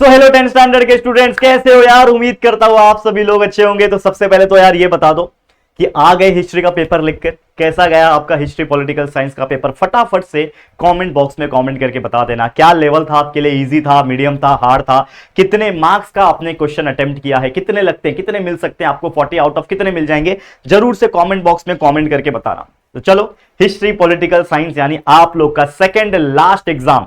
So hello 10th standard के students, कैसे हो यार। उम्मीद करता हूँ आप सभी लोग अच्छे होंगे। तो सबसे पहले तो यार ये बता दो कि आ गए हिस्ट्री का पेपर लिखकर, कैसा गया आपका हिस्ट्री पॉलिटिकल साइंस का पेपर। फटाफट से कमेंट बॉक्स में कमेंट करके बता देना क्या लेवल था आपके लिए, इजी था, मीडियम था, हार्ड था, कितने मार्क्स का आपने क्वेश्चन अटेम्प्ट किया है, कितने लगते हैं, कितने मिल सकते हैं आपको, 40 आउट ऑफ कितने मिल जाएंगे, जरूर से कॉमेंट बॉक्स में कॉमेंट करके बताना। तो चलो, हिस्ट्री पॉलिटिकल साइंस यानी आप लोग का second last exam,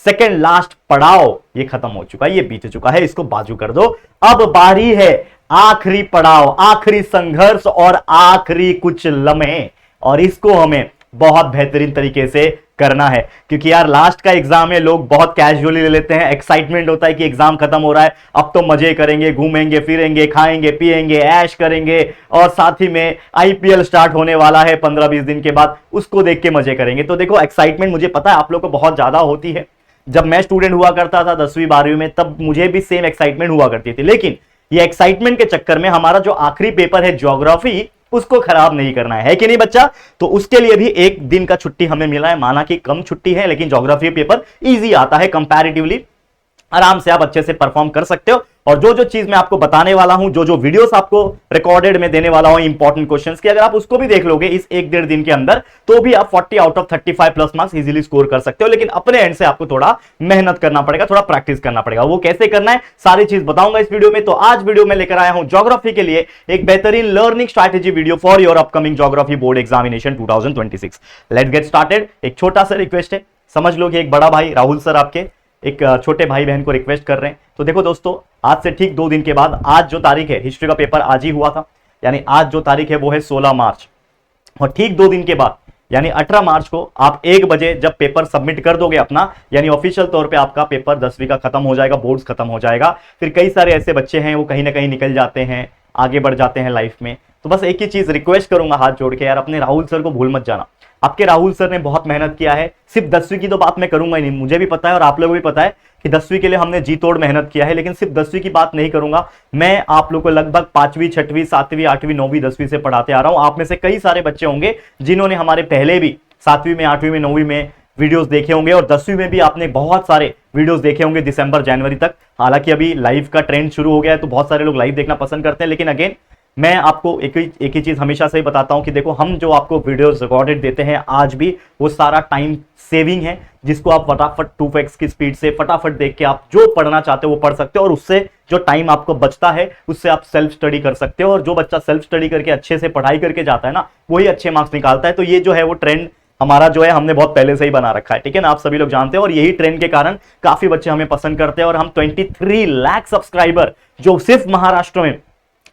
second last पड़ाव ये खत्म हो चुका है, ये बीत चुका है, इसको बाजू कर दो। अब बारी है आखिरी पड़ाव, आखिरी संघर्ष और आखिरी कुछ लम्हे, और इसको हमें बहुत बेहतरीन तरीके से करना है। क्योंकि यार लास्ट का एग्जाम है, लोग बहुत कैजुअली ले लेते हैं, एक्साइटमेंट होता है कि एग्जाम खत्म हो रहा है, अब तो मजे करेंगे, घूमेंगे फिरेंगे, खाएंगे पिएंगे, ऐश करेंगे, और साथ ही में आईपीएल स्टार्ट होने वाला है 15-20 दिन के बाद, उसको देख के मजे करेंगे। तो देखो, एक्साइटमेंट मुझे पता है आप लोग को बहुत ज्यादा होती है। जब मैं स्टूडेंट हुआ करता था 10वीं 12वीं में, तब मुझे भी सेम एक्साइटमेंट हुआ करती थी। लेकिन ये एक्साइटमेंट के चक्कर में हमारा जो आखिरी पेपर है ज्योग्राफी, उसको खराब नहीं करना है कि नहीं बच्चा। तो उसके लिए भी एक दिन का छुट्टी हमें मिला है। माना कि कम छुट्टी है, लेकिन ज्योग्राफी पेपर इजी आता है कंपैरेटिवली, आराम से आप अच्छे से परफॉर्म कर सकते हो। और जो जो चीज मैं आपको बताने वाला हूं, जो जो वीडियोस आपको रिकॉर्डेड में देने वाला हूं इंपॉर्टेंट क्वेश्चंस की, अगर आप उसको भी देख लोगे इस 1-1.5 दिन के अंदर, तो भी आप 40 out of 35 plus marks easily score कर सकते हो। लेकिन अपने एंड से आपको थोड़ा मेहनत करना पड़ेगा, थोड़ा प्रैक्टिस करना पड़ेगा। वो कैसे करना है सारी चीज बताऊंगा इस वीडियो में। तो आज वीडियो में लेकर आया हूं ज्योग्राफी के लिए एक बेहतरीन learning strategy video for your upcoming geography board examination 2026। Let's get started. एक छोटा सा रिक्वेस्ट है, समझ लो कि एक बड़ा भाई राहुल सर आपके एक छोटे भाई बहन को रिक्वेस्ट कर रहे हैं। तो देखो दोस्तों, आज से ठीक 2 दिन के बाद, आज जो तारीख है, हिस्ट्री का पेपर आज ही हुआ था, यानी आज जो तारीख है वो है 16 मार्च, और ठीक 2 दिन के बाद यानी 18 मार्च को आप 1 बजे जब पेपर सबमिट कर दोगे अपना, यानी ऑफिशियल तौर पे आपका पेपर 10वीं का खत्म हो जाएगा, बोर्ड्स खत्म हो जाएगा। फिर कई सारे ऐसे बच्चे हैं वो कहीं ना कहीं निकल जाते हैं, आगे बढ़ जाते हैं लाइफ में। तो बस एक ही चीज रिक्वेस्ट करूंगा हाथ जोड़ के, यार अपने राहुल सर को भूल मत जाना। आपके राहुल सर ने बहुत मेहनत किया है। सिर्फ 10वीं की तो बात मैं करूंगा ही नहीं, मुझे भी पता है और आप लोगों को भी पता है कि 10वीं के लिए हमने जी तोड़ मेहनत किया है। लेकिन सिर्फ 10वीं की बात नहीं करूंगा, मैं आप लोगों को लगभग 5वीं 6वीं 7वीं 8वीं 9वीं 10वीं से पढ़ाते आ रहा हूं। आप में से कई सारे बच्चे होंगे जिन्होंने हमारे पहले भी 7वीं में 8वीं में 9वीं में वीडियोस देखे होंगे, और 10वीं में भी आपने बहुत सारे वीडियोस देखे होंगे दिसंबर जनवरी तक। हालांकि अभी लाइव का ट्रेंड शुरू हो गया है, तो बहुत सारे लोग लाइव देखना पसंद करते हैं। लेकिन अगेन मैं आपको एक ही चीज हमेशा से ही बताता हूं कि देखो, हम जो आपको वीडियोस रिकॉर्डेड देते हैं आज भी, वो सारा टाइम सेविंग है, जिसको आप फटाफट 2x की स्पीड से फटाफट देख के आप जो पढ़ना चाहते हो वो पढ़ सकते हो। और उससे जो टाइम आपको बचता है उससे आप सेल्फ स्टडी कर सकते हो। और जो बच्चा सेल्फ स्टडी करके अच्छे से पढ़ाई करके जाता है ना, वही अच्छे मार्क्स निकालता है। तो ये जो है वो ट्रेंड हमारा जो है हमने बहुत पहले से ही बना रखा है, ठीक है ना, आप सभी लोग जानते हैं। और यही ट्रेंड के कारण काफी बच्चे हमें पसंद करते हैं। और हम 23 लाख सब्सक्राइबर जो सिर्फ महाराष्ट्र में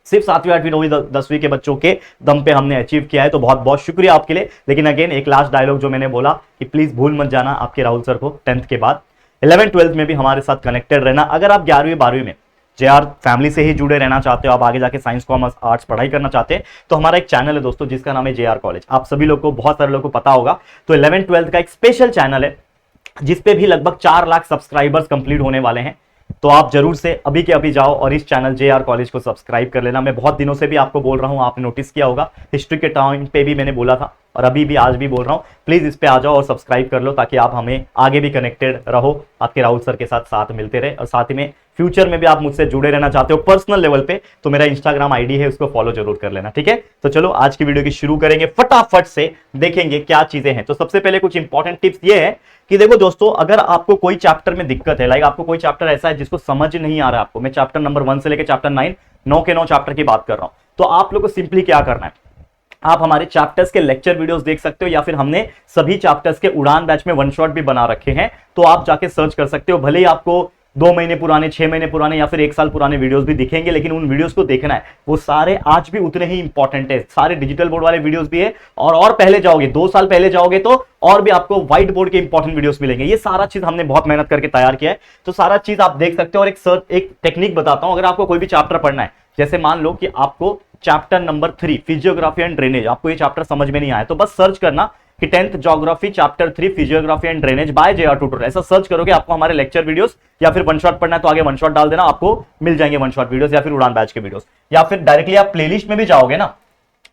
सिर्फ 7वीं 8वीं 9वीं 10वीं के बच्चों के दम पे हमने अचीव किया है। तो बहुत बहुत शुक्रिया आपके लिए। लेकिन अगेन एक लास्ट डायलॉग जो मैंने बोला कि प्लीज भूल मत जाना आपके राहुल सर को 10th के बाद 11th 12th में भी हमारे साथ कनेक्टेड रहना। अगर आप 11वीं 12वीं में जेआर फैमिली से ही जुड़े रहना चाहते हो, आप आगे जाके साइंस कॉमर्स आर्ट्स पढ़ाई करना चाहते हैं, तो हमारा एक चैनल है दोस्तों जिसका नाम है जेआर कॉलेज। आप सभी लोग को, बहुत सारे लोगों को पता होगा। तो 11th 12th का एक स्पेशल चैनल है जिसपे भी लगभग 4 लाख सब्सक्राइबर्स कंप्लीट होने वाले हैं। तो आप जरूर से अभी के अभी जाओ और इस चैनल जेआर कॉलेज को सब्सक्राइब कर लेना। मैं बहुत दिनों से भी आपको बोल रहा हूं, आपने नोटिस किया होगा, हिस्ट्री के टाइम पे भी मैंने बोला था और अभी भी आज भी बोल रहा हूं, प्लीज इस पे आ जाओ और सब्सक्राइब कर लो, ताकि आप हमें आगे भी कनेक्टेड रहो, आपके राहुल सर के साथ साथ मिलते रहे। और साथ ही में फ्यूचर में भी आप मुझसे जुड़े रहना चाहते हो पर्सनल लेवल पे, तो मेरा इंस्टाग्राम आईडी है, उसको फॉलो जरूर कर लेना, ठीक है। तो चलो आज की वीडियो की शुरू करेंगे, फटाफट से देखेंगे क्या चीजें हैं। तो सबसे पहले कुछ इंपॉर्टेंट टिप्स ये है कि देखो दोस्तों, अगर आपको कोई चैप्टर में दिक्कत है, लाइक आपको कोई चैप्टर ऐसा है जिसको समझ नहीं आ रहा है आपको, मैं चैप्टर नंबर 1 से लेकर चैप्टर 9 9 के 9 चैप्टर की बात कर रहा हूं, तो आप लोग को सिंपली क्या करना है, आप हमारे चैप्टर्स के लेक्चर वीडियोस देख सकते हो, या फिर हमने सभी चैप्टर्स के उड़ान बैच में वन शॉट भी बना रखे हैं, तो आप जाके सर्च कर सकते हो। भले ही आपको 2 महीने पुराने, 6 महीने पुराने या फिर 1 साल पुराने वीडियोस भी दिखेंगे, लेकिन उन वीडियोस को देखना है, वो सारे आज भी उतने ही इंपॉर्टेंट है। सारे डिजिटल बोर्ड वाले वीडियोस भी है, और पहले जाओगे, 2 साल पहले जाओगे तो और भी आपको व्हाइट बोर्ड के इंपॉर्टेंट वीडियोस मिलेंगे। ये सारा चीज हमने बहुत मेहनत करके तैयार किया है, तो सारा चीज आप देख सकते हो। और एक टेक्निक बताता हूं, अगर आपको कोई भी चैप्टर पढ़ना है, जैसे मान लो कि आपको chapter number 3 physiography and drainage, आपको ये चैप्टर समझ में नहीं आया, तो बस सर्च करना कि 10th geography chapter 3 physiography and drainage by JR tutor, ऐसा सर्च करोगे, आपको हमारे लेक्चर वीडियोस या फिर वन शॉट पढ़ना है तो आगे वन शॉट डाल देना, आपको मिल जाएंगे वन शॉट वीडियोस या फिर उड़ान बैच के वीडियोस। या फिर डायरेक्टली आप प्लेलिस्ट में भी जाओगे ना,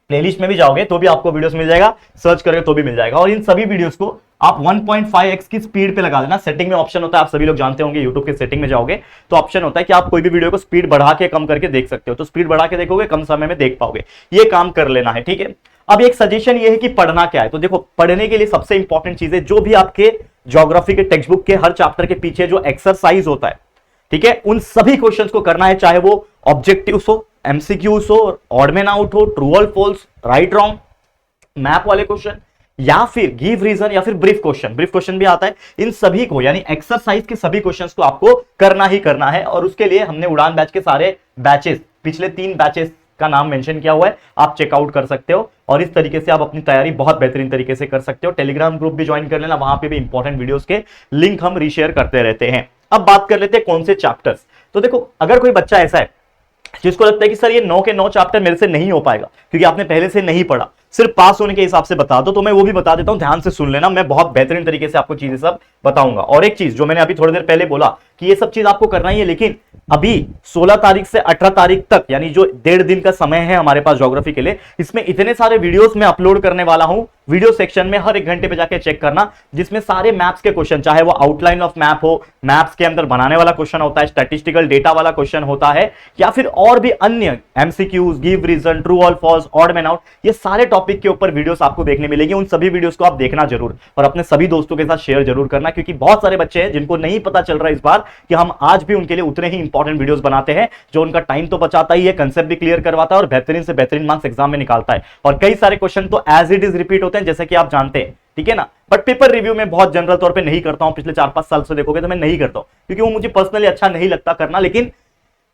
प्लेलिस्ट में भी जाओगे तो भी आपको वीडियोस मिल जाएगा, सर्च करोगे तो भी मिल जाएगा। और इन सभी वीडियोस को आप 1.5x की स्पीड पे लगा देना। सेटिंग में ऑप्शन होता है, आप सभी लोग जानते होंगे, यूट्यूब के सेटिंग में जाओगे तो ऑप्शन होता है कि आप कोई भी वीडियो को स्पीड बढ़ा के कम करके देख सकते हो, तो स्पीड बढ़ा के देखोगे, कम समय में देख पाओगे। ये काम कर लेना है, ठीक है। अब एक सजेशन ये है कि पढ़ना क्या है, तो देखो पढ़ने के लिए सबसे इंपॉर्टेंट चीज है जो भी आपके ज्योग्राफी के टेक्स्ट बुक के हर चैप्टर के पीछे जो एक्सरसाइज होता है, ठीक है, उन सभी क्वेश्चंस को करना है, चाहे वो ऑब्जेक्टिव्स हो, एमसीक्यूज हो, ऑड मैन आउट हो, ट्रू और फॉल्स, राइट रॉन्ग, मैप वाले क्वेश्चन, या फिर गिव रीजन, या फिर ब्रीफ क्वेश्चन भी आता है। इन सभी को यानी एक्सरसाइज के सभी क्वेश्चंस को आपको करना ही करना है। और उसके लिए हमने उड़ान बैच के सारे बैचेस, पिछले 3 बैचेस का नाम मेंशन किया हुआ है, आप चेकआउट कर सकते हो और इस तरीके से आप अपनी तैयारी बहुत बेहतरीन तरीके से कर सकते हो। टेलीग्राम ग्रुप भी ज्वाइन कर लेना, वहां पे भी इंपॉर्टेंट वीडियोस के लिंक हम रीशेयर करते रहते हैं। अब बात कर लेते हैं कौन से चैप्टर्स। तो देखो अगर कोई बच्चा ऐसा है जिसको लगता है कि सर ये 9 के 9 चैप्टर मेरे से नहीं हो पाएगा क्योंकि आपने पहले से नहीं पढ़ा, सिर्फ पास होने के हिसाब से बता दो, तो मैं वो भी बता देता हूं, ध्यान से सुन लेना, मैं बहुत बेहतरीन तरीके से आपको चीजें सब बताऊंगा। और एक चीज जो मैंने अभी थोड़ी देर पहले बोला कि ये सब चीज आपको करना ही है, लेकिन अभी 16 तारीख से 18 तारीख तक यानी जो 1.5 दिन का समय है हमारे पास ज्योग्राफी के लिए, इसमें इतने सारे वीडियोस मैं अपलोड करने वाला हूं। वीडियो सेक्शन में हर 1 घंटे पे जाके चेक करना, जिसमें सारे मैप्स के क्वेश्चन, चाहे वो आउटलाइन ऑफ मैप हो, मैप्स के अंदर बनाने वाला क्वेश्चन होता है, स्टैटिस्टिकल डेटा वाला क्वेश्चन होता है, या फिर और भी अन्य एमसीक्यूज, गिव रीजन, ट्रू और फॉल्स, ऑड मैन आउट, ये सारे टॉपिक के ऊपर वीडियोस आपको देखने मिलेंगे। उन सभी वीडियोस को आप देखना जरूर और अपने सभी दोस्तों के साथ शेयर जरूर करना, क्योंकि बहुत सारे बच्चे हैं जिनको नहीं पता चल रहा है इस बार कि हम आज भी उनके लिए उतने ही इंपॉर्टेंट वीडियोस बनाते हैं, जो उनका टाइम तो बचाता ही है, कंसेप्ट भी क्लियर करवाता है और बेहतरीन से बेहतरीन मार्क्स एग्जाम में निकालता है। और कई सारे क्वेश्चन तो एज इट इज रिपीट होते हैं, जैसे कि आप जानते हैं, ठीक है ना। बट पेपर रिव्यू में बहुत जनरल तौर पे नहीं करता हूं, पिछले 4-5 साल से देखोगे तो मैं नहीं करता हूं, क्योंकि वो मुझे पर्सनली अच्छा नहीं लगता करना। लेकिन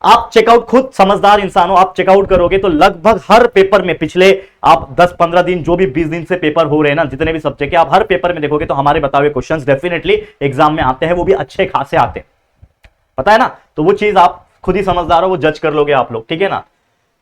आप चेकआउट, खुद समझदार इंसान हो, आप चेकआउट करोगे तो लगभग हर पेपर में पिछले आप 10-15 दिन, जो भी 20 दिन से पेपर हो रहे हैं ना, जितने भी सब्जेक्ट के, आप हर पेपर में देखोगे तो हमारे बताए हुए क्वेश्चंस डेफिनेटली एग्जाम में आते हैं, वो भी अच्छे खासे आते हैं, पता है ना। तो वो चीज आप खुद ही समझदार हो, वो जज कर लोगे आप लोग, ठीक है ना।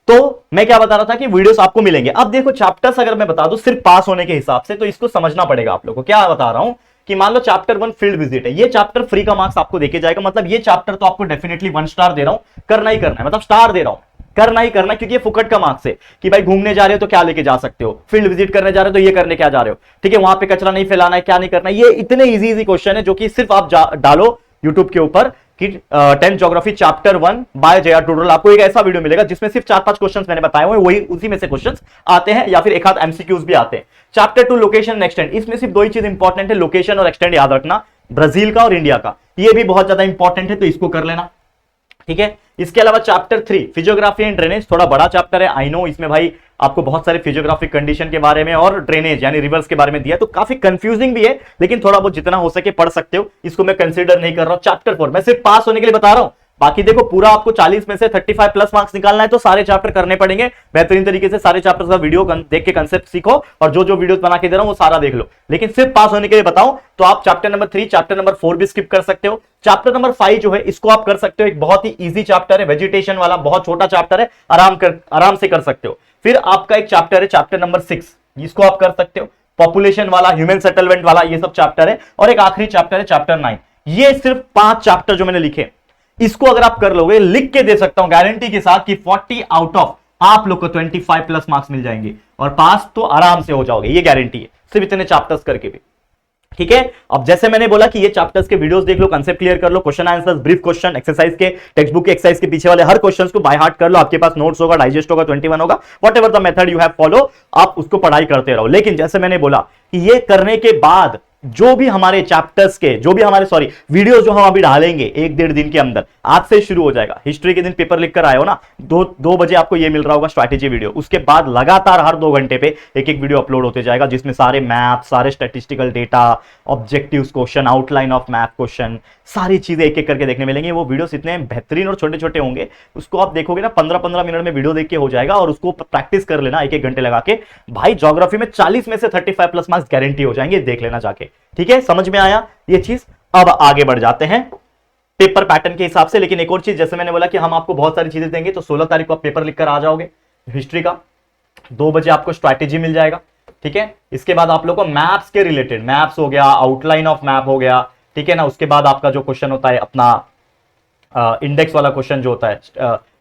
तो मैं क्या बता रहा था कि वीडियोस आपको मिलेंगे। अब देखो चैप्टर्स अगर मैं बता दूं सिर्फ पास होने के हिसाब से, तो इसको समझना पड़ेगा आप लोगों को। क्या बता रहा हूं कि मान लो चैप्टर 1 फील्ड विजिट है, ये चैप्टर फ्री का मार्क्स आपको देके जाएगा, मतलब ये चैप्टर तो आपको डेफिनेटली 1 स्टार दे रहा हूं, करना ही करना है, मतलब स्टार दे रहा हूं, करना ही करना, क्योंकि ये फुकट का मार्क्स है कि भाई घूमने जा रहे हो तो क्या लेके जा सकते हो, फील्ड विजिट करने जा रहे हो तो ये करने क्या जा रहे हो, ठीक है, वहां पे कचरा नहीं फैलाना है, क्या नहीं करना है। ये इतने इजी क्वेश्चन है जो कि सिर्फ आप डालो यूट्यूब के ऊपर कि 10th geography chapter 1 by J R tutorial, आपको एक ऐसा वीडियो मिलेगा जिसमें सिर्फ 4-5 क्वेश्चंस मैंने बताए हुए, वही उसी में से क्वेश्चंस आते हैं, या फिर एक आध एमसीक्यूज भी आते हैं। चैप्टर 2 लोकेशन एंड एक्सटेंड, इसमें सिर्फ 2 ही चीज इंपॉर्टेंट है, लोकेशन और एक्सटेंड याद रखना, ब्राजील का और इंडिया का, ये भी बहुत ज्यादा इंपॉर्टेंट है, तो इसको कर लेना, ठीक है। इसके अलावा चैप्टर 3 फिजियोग्राफी एंड ड्रेनेज, थोड़ा बड़ा चैप्टर है, आई नो, इसमें भाई आपको बहुत सारे फिजियोग्राफिक कंडीशन के बारे में और ड्रेनेज यानी रिवर्स के बारे में दिया, तो काफी कंफ्यूजिंग भी है, लेकिन थोड़ा बहुत जितना हो सके पढ़ सकते हो, इसको मैं कंसीडर नहीं कर रहा हूं। चैप्टर 4 मैं सिर्फ पास होने के लिए बता रहा हूं, बाकी देखो पूरा आपको 40 में से 35 प्लस मार्क्स निकालना है, तो सारे चैप्टर करने पड़ेंगे बेहतरीन तरीके से, सारे चैप्टर्स का वीडियो देख के कंसेप्ट सीखो, और जो जो वीडियोस बना के दे रहा हूं वो सारा देख लो। लेकिन सिर्फ पास होने के लिए बताऊं तो आप चैप्टर नंबर 3, चैप्टर नंबर 4 भी स्किप कर सकते हो। चैप्टर नंबर 5 जो है इसको आप कर सकते हो, एक बहुत ही इजी चैप्टर है, वेजिटेशन वाला, बहुत छोटा चैप्टर है, आराम से कर सकते हो। फिर आपका एक चैप्टर है चैप्टर नंबर 6, इसको आप कर सकते हो, पॉपुलेशन वाला, ह्यूमन सेटलमेंट वाला, ये सब चैप्टर है। और एक आखिरी चैप्टर है चैप्टर 9। ये सिर्फ 5 चैप्टर जो मैंने लिखे, इसको अगर आप कर लोगे, लिख के दे सकता हूं गारंटी के साथ कि 40 आउट ऑफ आप लोग को 25 प्लस मार्क्स मिल जाएंगे, और पास तो आराम से हो जाओगे, ये गारंटी है, सिर्फ इतने चैप्टर्स करके भी, ठीक है। अब जैसे मैंने बोला कि ये चैप्टर्स के वीडियोस देख लो, कंसेप्ट क्लियर कर लो, question answers, brief question, exercise के टेक्स्ट बुक के एक्सरसाइज के पीछे वाले हर क्वेश्चंस को बाय हार्ट कर लो, आपके पास नोट्स होगा, डाइजेस्ट होगा, 21 होगा, whatever the method you have follow, आप उसको पढ़ाई करते रहो। लेकिन जैसे मैंने बोला कि ये करने के बाद जो भी हमारे चैप्टर्स के, जो भी हमारे वीडियोस जो हम अभी डालेंगे 1-1.5 दिन के अंदर, आज से शुरू हो जाएगा। हिस्ट्री के दिन पेपर लिख कर आए हो ना, 2 बजे आपको ये मिल रहा होगा स्ट्रैटेजी वीडियो, उसके बाद लगातार हर 2 घंटे पे एक वीडियो अपलोड होते जाएगा, जिसमें सारे मैप, सारे statistical data, objectives question, outline of map question, सारी चीजें एक एक करके देखने मिलेंगे। वो वीडियोस इतने बेहतरीन और छोटे छोटे होंगे, उसको आप देखोगे ना 15-15 मिनट में वीडियो देख के हो जाएगा, और उसको प्रैक्टिस कर लेना 1-1 घंटे लगा के, भाई ज्योग्राफी में 40 में से 35 प्लस मार्क्स गारंटी हो जाएंगे, देख लेना जाके, ठीक है। समझ में आया ये चीज। अब आगे बढ़ जाते हैं पेपर पैटर्न के हिसाब से। लेकिन एक और चीज, जैसे मैंने बोला कि हम आपको बहुत सारी चीजें देंगे, तो 16 तारीख को आप पेपर लिखकर आ जाओगे हिस्ट्री का, 2 बजे आपको स्ट्रैटेजी मिल जाएगा, ठीक है। इसके बाद आप लोग को मैप्स के रिलेटेड, मैप्स हो गया, आउटलाइन ऑफ मैप हो गया, ठीक है ना। उसके बाद आपका जो क्वेश्चन होता है अपना इंडेक्स वाला क्वेश्चन जो होता है,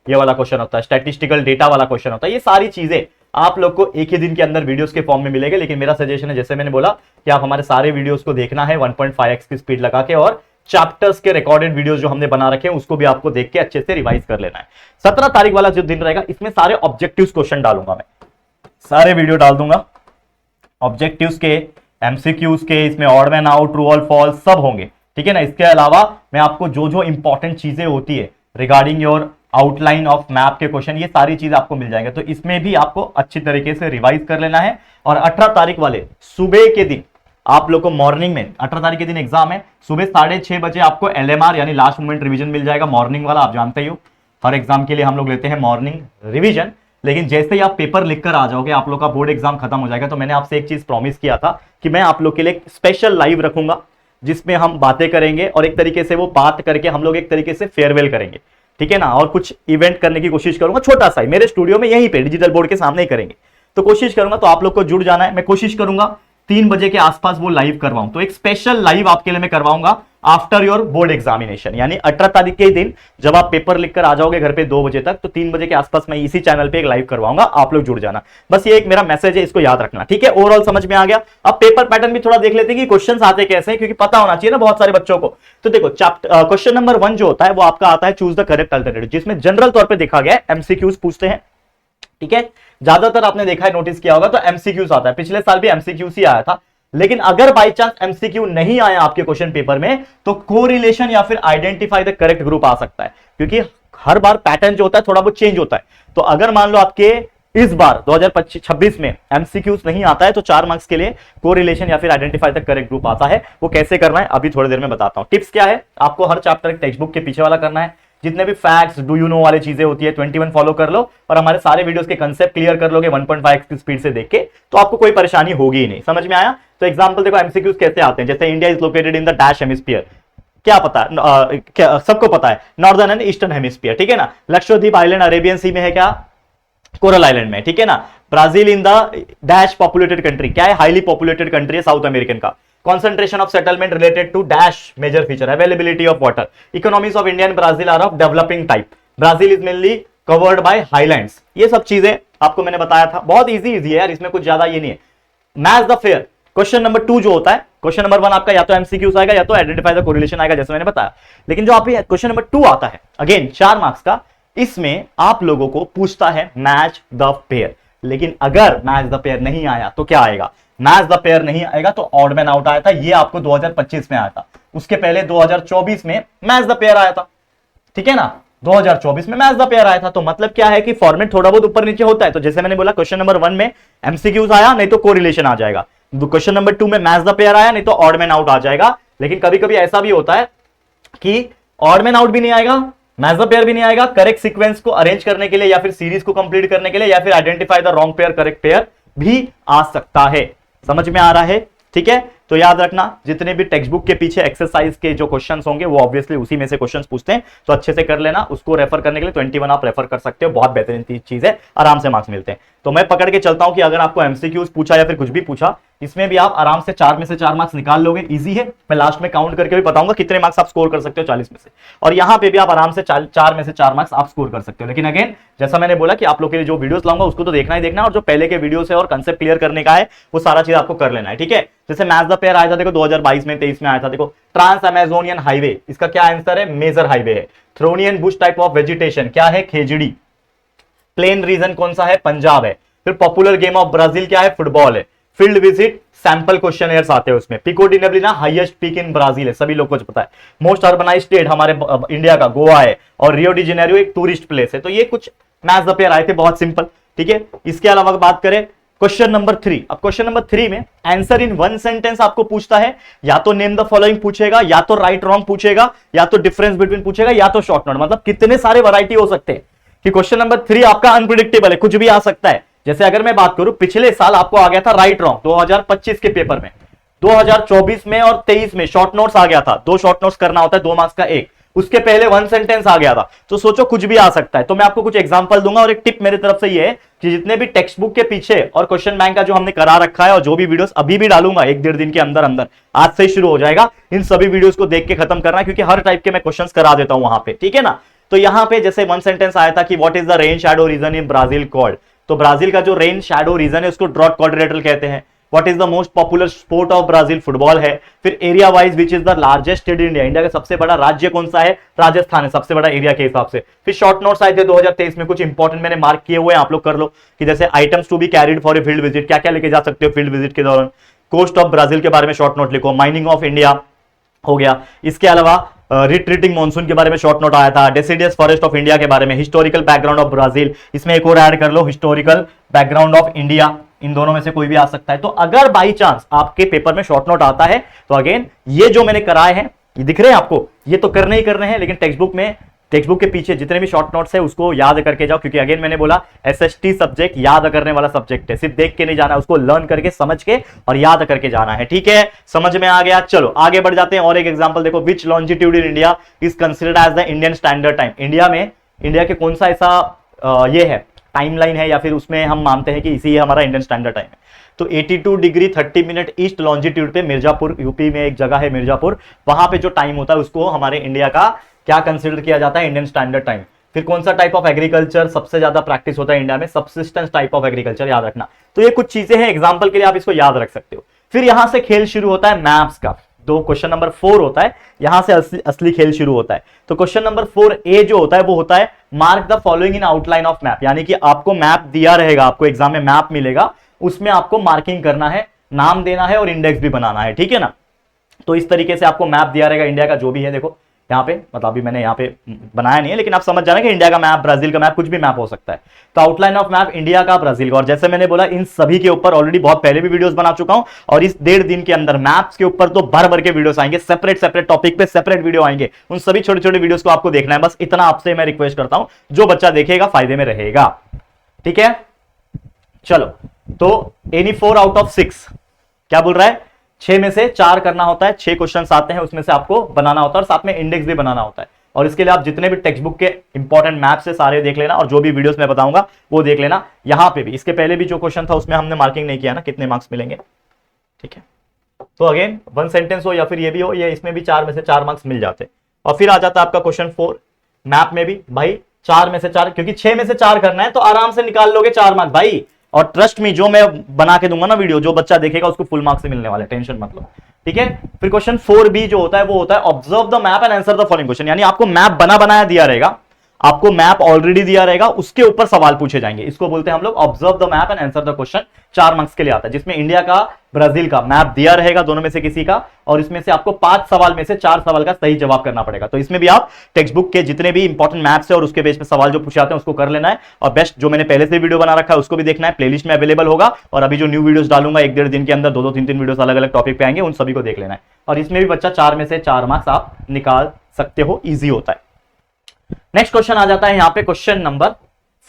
ये वाला क्वेश्चन होता है, स्टैटिस्टिकल डेटा वाला क्वेश्चन होता है, ये सारी चीजें आप लोग को एक ही दिन के अंदर वीडियोस के फॉर्म में मिलेगा। लेकिन मेरा सजेशन है, जैसे मैंने बोला, कि आप हमारे सारे वीडियोस को देखना है 1.5x की स्पीड लगा के, और चैप्टर्स के रिकॉर्डेड वीडियोस जो हमने बना रखे हैं उसको भी आपको देख के अच्छे से रिवाइज कर लेना है। 17 तारीख वाला जो दिन रहेगा इसमें सारे ऑब्जेक्टिव्स क्वेश्चन डालूंगा, मैं सारे वीडियो डाल दूंगा ऑब्जेक्टिव्स के, एमसीक्यूज के, इसमें ऑड मैन आउट, ट्रू और फॉल्स सब होंगे, ठीक है ना। इसके अलावा मैं आपको जो जो इंपॉर्टेंट चीजें होती है regarding your outline of map के क्वेश्चन, ये सारी चीज आपको मिल जाएंगे। तो इसमें भी आपको अच्छी तरीके से रिवाइज कर लेना है। और 18 तारीख वाले सुबह के दिन आप लोग को मॉर्निंग में, 18 तारीख के दिन एग्जाम है, सुबह 6:30 बजे आपको LMR यानी लास्ट मोमेंट रिवीजन मिल जाएगा, मॉर्निंग वाला। आप जानते ही हो हर एग्जाम के लिए हम लोग लेते हैं मॉर्निंग रिवीजन। लेकिन जैसे ही आप पेपर लिखकर आ जाओगे, आप लोग का बोर्ड एग्जाम खत्म हो जाएगा। तो मैंने आपसे एक चीज प्रॉमिस किया था कि मैं आप लोग के लिए स्पेशल लाइव रखूंगा, जिसमें हम बातें करेंगे और एक तरीके से वो बात करके हम लोग एक तरीके से फेयरवेल करेंगे, ठीक है ना। और कुछ इवेंट करने की कोशिश करूंगा, छोटा सा ही, मेरे स्टूडियो में यहीं पे डिजिटल बोर्ड के सामने ही करेंगे। तो कोशिश करूंगा, तो आप लोग को जुड़ जाना है। मैं कोशिश करूंगा 3 बजे के आसपास वो लाइव करवाऊं। तो एक स्पेशल लाइव आपके लिए मैं करवाऊंगा आफ्टर योर बोर्ड एग्जामिनेशन, यानी 18 तारीख के दिन जब आप पेपर लिखकर आ जाओगे घर पे 2 बजे तक, तो 3 बजे के आसपास मैं इसी चैनल पे एक लाइव करवाऊंगा। आप लोग जुड़ जाना, बस ये एक मेरा मैसेज है, इसको याद रखना, ठीक है। ओवरऑल समझ में आ गया। अब पेपर पैटर्न भी थोड़ा देख लेते हैं कि क्वेश्चंस आते कैसे हैं, क्योंकि पता होना चाहिए ना बहुत सारे बच्चों को। तो देखो, क्वेश्चन नंबर 1 जो होता है वो आपका आता है चूज द करेक्ट अल्टरनेटिव, जिसमें जनरल तौर पर देखा गया है एमसीक्यूज पूछते हैं, ठीक है। ज्यादातर आपने देखा है, नोटिस किया होगा, तो एमसीक्यूज आता है। पिछले साल भी एमसीक्यूज ही आया था। लेकिन अगर बाई चांस एमसीक्यू नहीं आया आपके क्वेश्चन पेपर में, तो कोरिलेशन या फिर आइडेंटिफाई द करेक्ट ग्रुप आ सकता है, क्योंकि हर बार पैटर्न जो होता है थोड़ा बहुत चेंज होता है। तो अगर मान लो आपके इस बार 2025-26 में एमसीक्यूज नहीं आता है, तो 4 मार्क्स के लिए कोरिलेशन या फिर आइडेंटिफाई द करेक्ट ग्रुप आता है। वो कैसे करना है अभी थोड़ी देर में बताता हूं। टिप्स क्या है, आपको हर चैप्टर टेक्स्ट बुक के पीछे वाला करना है। जितने भी फैक्ट्स, डू यू नो वाली चीजें होती है 21 फॉलो कर लो, और हमारे सारे वीडियोस के कंसेप्ट क्लियर कर लोगे 1.5x की स्पीड से देख के, तो आपको कोई परेशानी होगी ही नहीं। समझ में आया। तो एग्जांपल देखो, एमसीक्यूज कैसे आते हैं। जैसे India is located in the dash hemisphere, क्या पता है, क्या सबको पता है, नॉर्दर्न एंड ईस्टर्न हेमिस्फीयर, ठीक है ना। लक्षद्वीप आइलैंड अरेबियन सी में है, क्या कोरल आइलैंड में, ठीक है ना। Brazil in the dash populated country, क्या है, हाईली पॉपुलेटेड कंट्री है साउथ अमेरिकन का। concentration of settlement related to dash major feature, availability of water, economies of India and Brazil are of developing type, Brazil is mainly covered by highlands। ये सब चीजें आपको मैंने बताया था, बहुत इजी है यार, इसमें कुछ ज्यादा ये नहीं है। Match the fair, question number 2 जो होता है, क्वेश्चन नंबर 1 आपका या तो एमसीक्यूज आएगा या तो आइडेंटिफाई द कोरिलेशन आएगा, जैसे मैंने बताया। लेकिन जो आप क्वेश्चन नंबर 2 आता है, अगेन 4 मार्क्स का, इसमें आप लोगों को पूछता है मैच द पेयर। लेकिन अगर मैच द पेयर नहीं आया तो क्या आएगा, मैच द पेयर नहीं आएगा तो ऑड मैन आउट आया था। ये आपको 2025 में आया था, उसके पहले 2024 में मैच द पेयर आया था, ठीक है ना। 2024 में मैच द पेयर आया था। तो मतलब क्या है कि फॉर्मेट थोड़ा बहुत ऊपर नीचे होता है। तो जैसे मैंने बोला, क्वेश्चन नंबर 1 में एमसीक्यूज आया, नहीं तो कोरिलेशन आ जाएगा। क्वेश्चन नंबर 2 में मैच द पेयर आया, नहीं तो ऑड मैन आउट आ जाएगा। लेकिन कभी कभी ऐसा भी होता है कि ऑड मैन आउट भी नहीं आएगा, मैच द पेयर भी नहीं आएगा। करेक्ट सीक्वेंस को अरेंज करने के लिए, या फिर सीरीज को कंप्लीट करने के लिए, या फिर identify the wrong pair correct pair भी आ सकता है। समझ में आ रहा है, ठीक है। तो याद रखना, जितने भी टेक्स्ट बुक के पीछे एक्सरसाइज के जो क्वेश्चंस होंगे वो ऑब्वियसली उसी में से क्वेश्चंस पूछते हैं, तो अच्छे से कर लेना। उसको रेफर करने के लिए 21 आप रेफर कर सकते हो, बहुत बेहतरीन चीज है, आराम से मार्क्स मिलते हैं। तो मैं पकड़ के चलता हूं कि अगर आपको एमसीक्यूज पूछा या फिर कुछ भी पूछा, इसमें भी आप आराम से 4 में से 4 मार्क्स निकाल लोगे, इजी है। मैं लास्ट में काउंट करके भी बताऊंगा कितने मार्क्स आप स्कोर कर सकते हो 40 में से, और यहां पे भी आप आराम से 4 में से 4 मार्क्स आप स्कोर कर सकते हो। लेकिन अगेन, जैसा मैंने बोला कि आप लोग के लिए जो वीडियोस लाऊंगा उसको तो देखना ही देखना, और जो पहले के वीडियोस है और कंसेप्ट क्लियर करने का है वो सारा चीज आपको कर लेना है, ठीक है। जैसे मैच द पेयर आया था, देखो 2022 में, 23 में आया था। देखो, ट्रांस अमेजोनियन हाईवे, इसका क्या आंसर है, मेजर हाईवे है। थ्रोनियन बुश टाइप ऑफ वेजिटेशन, क्या है, खेजड़ी। प्लेन रीजन कौन सा है, पंजाब है। फिर पॉपुलर गेम ऑफ ब्राजील क्या है, फुटबॉल है। फील्ड विजिट सैंपल क्वेश्चन आते हैं उसमें। Pico de Neblina highest peak in Brazil है, सभी लोगों को पता है। मोस्ट अर्बनाइज्ड स्टेट हमारे इंडिया का गोवा है, और रियो डी जेनेरियो एक टूरिस्ट प्लेस है। तो ये कुछ मैच द पेयर आए थे, बहुत सिंपल, ठीक है। इसके अलावा बात करें क्वेश्चन नंबर 3, अब क्वेश्चन नंबर 3 में आंसर इन 1 सेंटेंस आपको पूछता है, या तो नेम द फॉलोइंग पूछेगा, या तो राइट रॉन्ग पूछेगा, या तो डिफरेंस बिटवीन पूछेगा, या तो शॉर्ट नोट। मतलब कितने सारे वैरायटी हो सकते हैं कि क्वेश्चन नंबर 3 आपका अनप्रिडिक्टेबल है, कुछ भी आ सकता है। जैसे अगर मैं बात करूं, पिछले साल आपको आ गया था राइट रॉन्ग 2025 के पेपर में, 2024 में और 23 में शॉर्ट नोट्स आ गया था। 2 शॉर्ट नोट्स करना होता है, 2 मार्क्स का एक। उसके पहले 1 सेंटेंस आ गया था। तो सोचो कुछ भी आ सकता है। तो मैं आपको कुछ एग्जांपल दूंगा, और एक टिप मेरी तरफ से ये है कि जितने भी टेक्स्ट बुक के पीछे और क्वेश्चन बैंक का जो हमने करा रखा है, और जो भी वीडियोस अभी भी डालूंगा 1-1.5 दिन के अंदर अंदर, आज से ही शुरू हो जाएगा, इन सभी वीडियोस को देख के खत्म करना है, क्योंकि हर टाइप के मैं क्वेश्चंस करा देता हूं वहां पे, ठीक है ना। तो यहां पे जैसे 1 सेंटेंस आया था कि what is the rain shadow reason in Brazil called, तो ब्राजील का जो रेन शैडो रीजन है उसको ड्रॉट क्वाड्रिलेटरल कहते हैं। What is the most popular sport of Brazil? Football है। फिर area wise which is the largest state in India? India का सबसे बड़ा राज्य कौन सा है? राजस्थान है, सबसे बड़ा एरिया के हिसाब से। फिर शॉर्ट नोट्स आए थे 2023 में, कुछ इंपॉर्टेंट मैंने मार्क किए हुए, आप लोग कर लो कि जैसे items to be carried for a field visit, क्या क्या लेके जा सकते हो फील्ड विजिट के दौरान। कोस्ट ऑफ ब्राजील के बारे में शॉर्ट नोट लिखो। माइनिंग ऑफ इंडिया हो गया। इसके अलावा रिट्रीटिंग मॉनसून के बारे में शॉर्ट नोट आया था। डेसिडियस फॉरेस्ट ऑफ इंडिया के बारे में। हिस्टोरिकल बैकग्राउंड ऑफ ब्राजील, इसमें एक और ऐड कर लो, हिस्टोरिकल बैकग्राउंड ऑफ इंडिया। इन दोनों में से कोई भी आ सकता है। तो अगर बाई चांस आपके पेपर में शॉर्ट नोट आता है तो अगेन ये जो मैंने कराए हैं, ये दिख रहे हैं आपको, ये तो करने ही करने हैं, लेकिन टेक्स्ट बुक के पीछे जितने भी शॉर्ट नोट्स है उसको याद करके जाओ, क्योंकि अगेन मैंने बोला एसएसटी सब्जेक्ट याद करने वाला सब्जेक्ट है, सिर्फ देख के नहीं जाना, उसको लर्न करके समझ के और याद करके जाना है। ठीक है, समझ में आ गया? चलो आगे बढ़ जाते हैं। और एक एग्जांपल देखो, which longitude in India is considered as the Indian standard time? India के कौन सा ऐसा ये है टाइमलाइन है या फिर उसमें हम मानते हैं कि इसी हमारा इंडियन स्टैंडर्ड टाइम है? तो 82 डिग्री 30 मिनट ईस्ट लॉन्जिट्यूड पे मिर्जापुर, यूपी में एक जगह है मिर्जापुर, वहां पे जो टाइम होता है उसको हमारे इंडिया का क्या कंसीडर किया जाता है? Indian standard time. फिर कौन सा टाइप ऑफ एग्रीकल्चर सबसे ज्यादा प्रैक्टिस होता है इंडिया में? सबसिस्टेंस टाइप ऑफ एग्रीकल्चर, याद रखना। तो ये कुछ चीजें हैं, एग्जाम्पल के लिए आप इसको याद रख सकते हो। फिर यहां से खेल शुरू होता है मैप्स का। दो क्वेश्चन नंबर 4 होता है, यहां से असली खेल शुरू होता है। तो क्वेश्चन नंबर 4A जो होता है वो होता है mark the following in outline of map, यानी कि आपको मैप दिया रहेगा, आपको एग्जाम में मैप मिलेगा, उसमें आपको मार्किंग करना है, नाम देना है और इंडेक्स भी बनाना है। ठीक है ना? तो इस तरीके से आपको मैप दिया रहेगा इंडिया का जो भी है। देखो यहाँ पे, मतलब अभी मैंने यहाँ पे बनाया नहीं है, लेकिन आप समझ जाना कि इंडिया का मैप, ब्राजील का मैप, कुछ भी मैप हो सकता है। तो आउटलाइन ऑफ मैप इंडिया का, ब्राजील का। और जैसे मैंने बोला इन सभी के ऊपर ऑलरेडी बहुत पहले भी वीडियोस बना चुका हूं, और इस 1.5 दिन के अंदर मैप्स के ऊपर तो भर भर के वीडियोस आएंगे, सेपरेट टॉपिक पे सेपरेट वीडियो आएंगे। उन सभी छोटे छोटे वीडियोस को आपको देखना है, बस इतना आपसे मैं रिक्वेस्ट करता हूं, जो बच्चा देखेगा फायदे में रहेगा। ठीक है, चलो तो एनी 4 आउट ऑफ 6 क्या बोल रहा है? 6 में से 4 करना होता है। 6 क्वेश्चन आते हैं, उसमें से आपको बनाना होता है और साथ में इंडेक्स भी बनाना होता है। और इसके लिए आप जितने भी टेक्स्ट बुक के इंपॉर्टेंट मैप्स है सारे देख लेना, और जो भी वीडियोस मैं बताऊंगा वो देख लेना। यहां पे भी, इसके पहले भी जो क्वेश्चन था उसमें हमने मार्किंग नहीं किया ना, कितने मार्क्स मिलेंगे। ठीक है, तो अगेन 1 सेंटेंस हो या फिर ये भी हो, ये इसमें भी 4 में से 4 मार्क्स मिल जाते। और फिर आ जाता है आपका क्वेश्चन 4 मैप में भी, भाई 4 में से 4, क्योंकि 6 में से 4 करना है तो आराम से निकाल लोगे 4 मार्क्स भाई। और ट्रस्ट मी, जो मैं बना के दूंगा ना वीडियो, जो बच्चा देखेगा उसको फुल मार्क्स से मिलने वाले, टेंशन मत लो। ठीक है, फिर क्वेश्चन 4B जो होता है वो होता है observe the map and answer the following question, यानी आपको मैप बनाया दिया रहेगा, आपको मैप ऑलरेडी दिया रहेगा, उसके ऊपर सवाल पूछे जाएंगे। इसको बोलते हैं हम लोग observe the map and answer the question. 4 marks के लिए आता है, जिसमें इंडिया का, ब्राजील का मैप दिया रहेगा, दोनों में से किसी का, और इसमें से आपको 5 सवाल में से 4 सवाल का सही जवाब करना पड़ेगा। तो इसमें भी आप टेक्स्ट बुक के जितने भी इंपॉर्टेंट मैप्स है और उसके बेस पे सवाल जो पूछे आते हैं उसको कर लेना है। और बेस्ट जो मैंने पहले से वीडियो बना रखा है उसको भी देखना है, प्लेलिस्ट में अवेलेबल होगा। और अभी जो न्यू वीडियोस डालूंगा 1-1.5 दिन के अंदर 2-2, 3-3 वीडियोस अलग अलग टॉपिक पे आएंगे, उन सभी को देख लेना है। और इसमें भी बच्चा 4 में से 4 मार्क्स आप निकाल सकते हो, ईजी होता है। नेक्स्ट क्वेश्चन आ जाता है यहां पे क्वेश्चन नंबर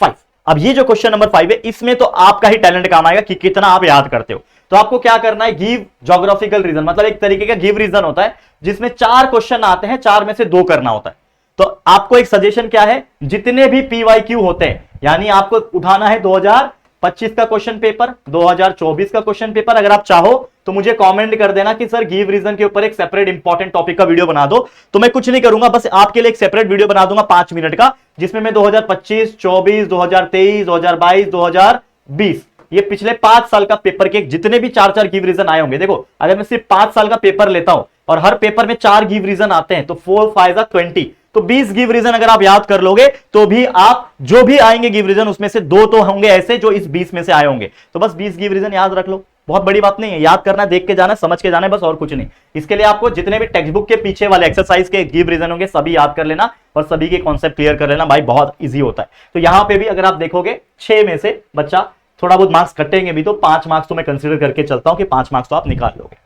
5। अब ये जो क्वेश्चन नंबर 5 है, इसमें तो आपका ही टैलेंट काम आएगा कि कितना आप याद करते हो। तो आपको क्या करना है, गिव ज्योग्राफिकल रीजन, मतलब एक तरीके का गिव रीजन होता है जिसमें 4 क्वेश्चन आते हैं, 4 में से 2 करना होता है। तो आपको एक सजेशन क्या है, जितने भी PYQ होते हैं, यानी आपको उठाना है 2025 का क्वेश्चन पेपर, 2024 का क्वेश्चन पेपर। अगर आप चाहो तो मुझे कमेंट कर देना कि सर गिव रीजन के ऊपर एक सेपरेट इंपॉर्टेंट टॉपिक का वीडियो बना दो, तो मैं कुछ नहीं करूंगा, बस आपके लिए एक सेपरेट वीडियो बना दूंगा 5 मिनट का, जिसमें मैं 2025, 24, 2023, 2022, 2020 ये पिछले 5 साल का पेपर के जितने भी 4-4 गिव रीजन आए होंगे। देखो अगर मैं सिर्फ 5 साल का पेपर लेता हूं और हर पेपर में 4 गिव रीजन आते हैं, तो 4 5 20, तो 20 गिव रीजन अगर आप याद कर लोगे तो भी आप जो भी आएंगे गिव रीजन उसमें से 2 तो होंगे ऐसे जो इस 20 में से आए होंगे। तो बस 20 गिव रीजन याद रख लो, बहुत बड़ी बात नहीं है, याद करना, देख के जाना, समझ के जाना है, बस और कुछ नहीं। इसके लिए आपको जितने भी टेक्स्ट बुक के पीछे वाले एक्सरसाइज के गिव रीजन होंगे सभी याद कर लेना और सभी के कॉन्सेप्ट क्लियर कर लेना भाई, बहुत ईजी होता है। तो यहां पे भी अगर आप देखोगे 6 में से बच्चा थोड़ा बहुत मार्क्स कटेंगे भी, तो 5 मार्क्स तो मैं कंसीडर करके चलता हूं कि 5 मार्क्स तो आप निकाल लोगे।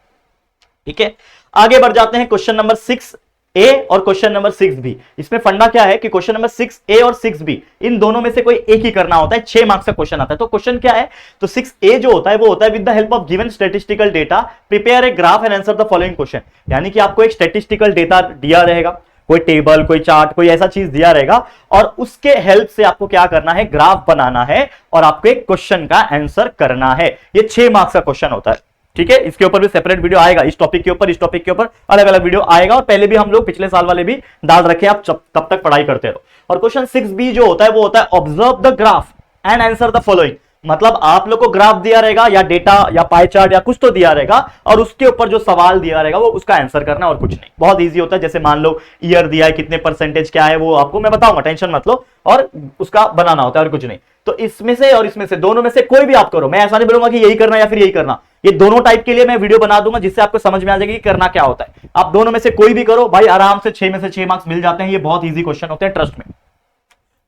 ठीक है, आगे बढ़ जाते हैं क्वेश्चन नंबर 6A और क्वेश्चन नंबर 6B। इसमें फंडा क्या है कि क्वेश्चन नंबर 6A और 6B इन दोनों में से कोई एक ही करना होता है, 6 मार्क्स का क्वेश्चन आता है। तो क्वेश्चन क्या है, तो 6A जो होता है वो होता है with the help of given statistical data prepare a graph and answer the following question, यानी कि आपको एक स्टैटिस्टिकल डेटा दिया रहेगा, कोई टेबल, कोई चार्ट, कोई ऐसा चीज दिया रहेगा, और उसके हेल्प से आपको क्या करना है, ग्राफ बनाना है और आपको एक क्वेश्चन का आंसर करना है। ये 6 मार्क्स का क्वेश्चन होता है। ठीक है, इसके ऊपर भी सेपरेट वीडियो आएगा, इस टॉपिक के ऊपर, इस टॉपिक के ऊपर अलग अलग वीडियो आएगा, और पहले भी हम लोग पिछले साल वाले भी डाल रखे, आप तब तक पढ़ाई करते रहो। और क्वेश्चन 6B जो होता है वो होता है observe the graph and answer the following. मतलब आप लोग को ग्राफ दिया रहेगा या डेटा या पाई चार्ट या कुछ तो दिया रहेगा, और उसके ऊपर जो सवाल दिया रहेगा वो उसका आंसर करना, और कुछ नहीं। बहुत इजी होता है। जैसे मान लो ईयर दिया है, कितने परसेंटेज क्या है वो आपको मैं बताऊंगा, टेंशन मत लो, और उसका बनाना होता है और कुछ नहीं। तो इसमें से और इसमें से, दोनों में से कोई भी आप करो, मैं ऐसा नहीं बोलूंगा कि यही करना या फिर यही करना। ये दोनों टाइप के लिए मैं वीडियो बना दूंगा जिससे आपको समझ में आ जाएगा कि करना क्या होता है। आप दोनों में से कोई भी करो भाई, आराम से 6 में से 6 मार्क्स मिल जाते हैं। ये बहुत ईजी क्वेश्चन होते हैं, ट्रस्ट में,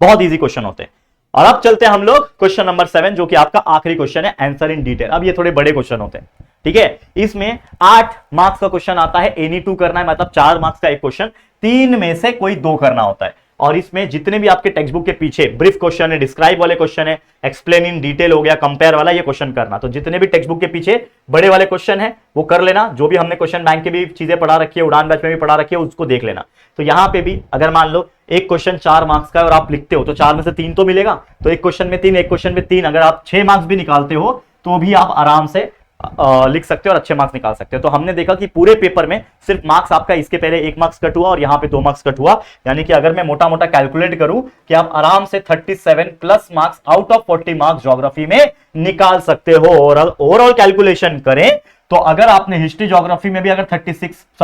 बहुत ईजी क्वेश्चन होते हैं। और अब चलते हैं हम लोग क्वेश्चन नंबर 7, जो कि आपका आखिरी क्वेश्चन है, आंसर इन डिटेल। अब ये थोड़े बड़े क्वेश्चन होते हैं, ठीक है। इसमें 8 मार्क्स का क्वेश्चन आता है, एनी 2 करना है, मतलब 4 मार्क्स का एक क्वेश्चन, 3 में से कोई 2 करना होता है। और इसमें जितने भी आपके टेक्स्ट बुक के पीछे ब्रीफ क्वेश्चन है, डिस्क्राइब वाले क्वेश्चन है, एक्सप्लेन इन डिटेल हो गया, कंपेयर वाला, ये क्वेश्चन करना। तो जितने भी टेक्स्ट बुक के पीछे बड़े वाले क्वेश्चन है वो कर लेना। जो भी हमने क्वेश्चन बैंक के भी चीजें पढ़ा रखी है, उड़ान बैच में भी पढ़ा रखी है, उसको देख लेना। तो यहां पे भी अगर मान लो एक क्वेश्चन 4 मार्क्स का है और आप लिखते हो तो 4 में से 3 तो मिलेगा। तो एक क्वेश्चन में 3, एक क्वेश्चन में 3, अगर आप 6 मार्क्स भी निकालते हो तो भी आप आराम से लिख सकते हो और अच्छे मार्क्स निकाल सकते हो। तो हमने देखा कि पूरे पेपर में सिर्फ मार्क्स आपका इसके पहले 1 मार्क्स कट हुआ और यहां पे 2 मार्क्स कट हुआ। यानी कि अगर मैं मोटा मोटा कैलकुलेट करूं कि आप आराम से 37 plus marks out of 40 marks geography में निकाल सकते हो। ओवरऑल कैलकुलेशन करें तो अगर आपने हिस्ट्री ज्योग्राफी में भी अगर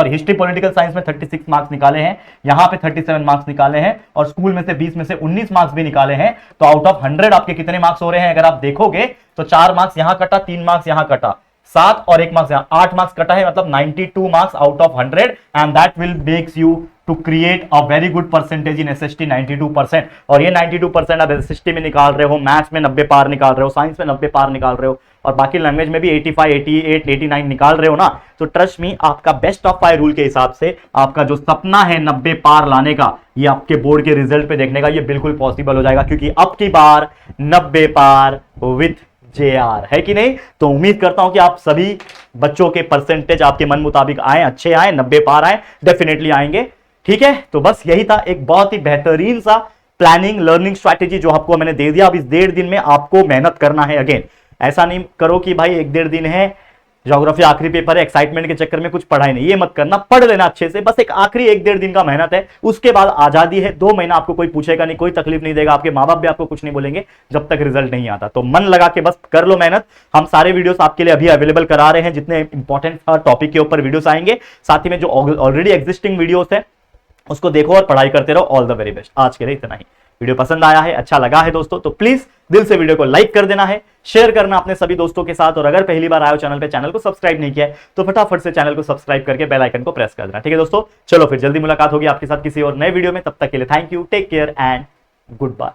हिस्ट्री पॉलिटिकल साइंस में 36 मार्क्स निकाले हैं, यहां पे 37 मार्क्स निकाले हैं, और स्कूल में से 20 में से 19 मार्क्स भी निकाले हैं, तो आउट ऑफ 100 आपके कितने मार्क्स हो रहे हैं अगर आप देखोगे तो 4 मार्क्स यहां कटा, 3 मार्क्स यहां कटा, 7 और 1 मार्क्स यहां, 8 मार्क्स कटा है, मतलब 92 marks out of 100, and that will makes you to create a very good percentage in SST, 92%। और ये 92% आप एसएसटी में निकाल रहे हो, मैथ्स में 90 पार निकाल रहे हो, साइंस में 90 पार निकाल रहे हो, और बाकी लैंग्वेज में भी 85, 88, 89 निकाल रहे हो ना, तो ट्रस्ट मी, आपका बेस्ट ऑफ 5 रूल के हिसाब से आपका जो सपना है 90 पार लाने का, ये आपके बोर्ड के रिजल्ट पे देखने का, ये बिल्कुल पॉसिबल हो जाएगा, क्योंकि अब की बार 90 पार विथ जेआर है कि नहीं। तो उम्मीद करता हूं कि आप सभी बच्चों के परसेंटेज आपके मन मुताबिक आए, अच्छे आए, 90 पार आए, डेफिनेटली आएंगे, ठीक है। तो बस यही था, एक बहुत ही बेहतरीन सा प्लानिंग लर्निंग स्ट्रैटेजी जो आपको मैंने दे दिया। अब इस 1.5 दिन में आपको मेहनत करना है। अगेन ऐसा नहीं करो कि भाई 1-1.5 दिन है, ज्योग्राफी आखिरी पेपर है, एक्साइटमेंट के चक्कर में कुछ पढ़ा ही नहीं, ये मत करना, पढ़ लेना अच्छे से। बस एक आखिरी 1-1.5 दिन का मेहनत है, उसके बाद आजादी है। 2 महीना आपको कोई पूछेगा नहीं, कोई तकलीफ नहीं देगा, आपके माँ बाप भी आपको कुछ नहीं बोलेंगे जब तक रिजल्ट नहीं आता। तो मन लगा के बस कर लो मेहनत। हम सारे वीडियोस आपके लिए अभी अवेलेबल करा रहे हैं, जितने इंपॉर्टेंट टॉपिक के ऊपर वीडियोस आएंगे, साथ ही में जो ऑलरेडी एग्जिस्टिंग वीडियोस है उसको देखो और पढ़ाई करते रहो। All the very best. आज के लिए इतना ही। वीडियो पसंद आया है, अच्छा लगा है दोस्तों, तो प्लीज दिल से वीडियो को लाइक कर देना है, शेयर करना अपने सभी दोस्तों के साथ, और अगर पहली बार आए हो चैनल पे, चैनल को सब्सक्राइब नहीं किया है तो फटाफट से चैनल को सब्सक्राइब करके बेल आइकन को प्रेस कर देना, ठीक है दोस्तों। चलो फिर जल्दी मुलाकात होगी आपके साथ किसी और नए वीडियो में, तब तक के लिए thank you, take care and good bye.